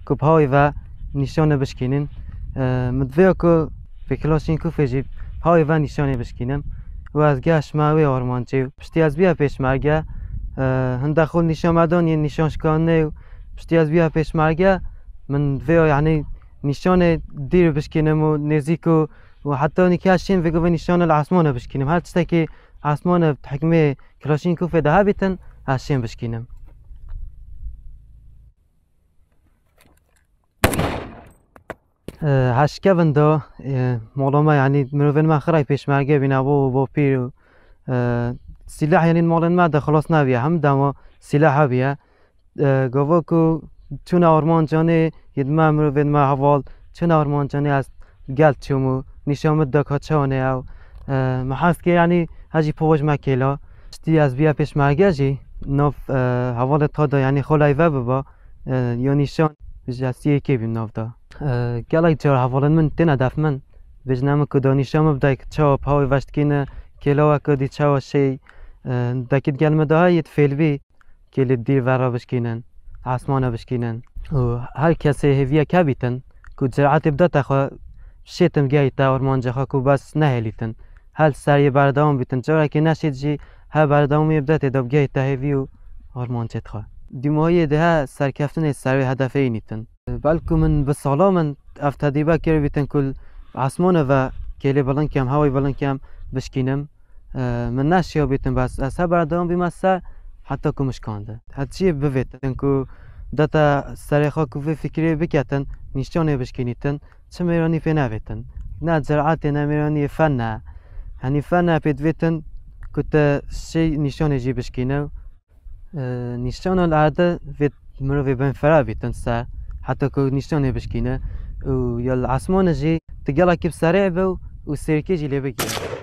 که پای و نشانه بشکنین مدویا که فکراشین که فجیب پای و نشانه بشکنم و از گشت ماوی آرمانچه پشتی از بیا پیش مرگه هنده خود نشان مدان یه نشانش کنه پشتی از بیا پیش مرگه من ویا یعنی نشان دیر بشکنم و نزدیک و حتی نکاشین وگو و نشان العثمان بشکنم هر چیزی که عثمان تحکمه کلاشین که فده بیتن هاشین بشکنم هشکه بنده معلومه یعنی مروین ما خرای پیش مرگه بینا با پیر و سلاح یعنی مالن ما خلاص نبیه هم دما سلاح بیه گوه که چون آرمان جانه یدما مروین ما حوال چون آرمان جانه از گلت چومو نشامت دکا چانه او محاست که یعنی هجی پوش مکیلا شتی از بیا پیش مرگه جی ناف حوال تا دا یعنی خلای و ببا یا نشان بجاستیه که بیم ناف دا گلای جار حوالن من تینا دف من بجنم که دا نشام بدای که چاو پاوی وشت کینه کلاوه که دی چاو شی دکت گلمه دا هایت فیل بی که لی دیر ورا بشکینن عثمانه بشکینن و هر کسی هیویه که بیتن که جرعت بدا تخوا شیتم گایی تا ارمان جخوا که بس نهلیتن هل سریع بردام بیتن جارا که نشید جی ها بردامی بدا تداب گایی تا هیویو ارمان چت خوا دیمایی ده سرکفتن سروی هدف اینیتن بلکه من بسالا من افتادیبا کرد بیتن کل عثمانه و کلی بلند کم هوای بلند کم بشکینم من نشیا بیتن بس از ها بردام بیم از سر حتی که مشکانده حتی بویتن که داتا سریخا که فکری بکتن نشانه بشکینیتن چه میرانی پی نویتن نه زراعت نه میرانی فن نه یعنی فن پید ویتن که تا شی نشانه جی بشکینه نشانه العاده ویت مروی بین فرا بیتن سر حتی که نشانه بشکینه و یا العثمان جی تقلا کب سریع و سرکی جی لی بگیره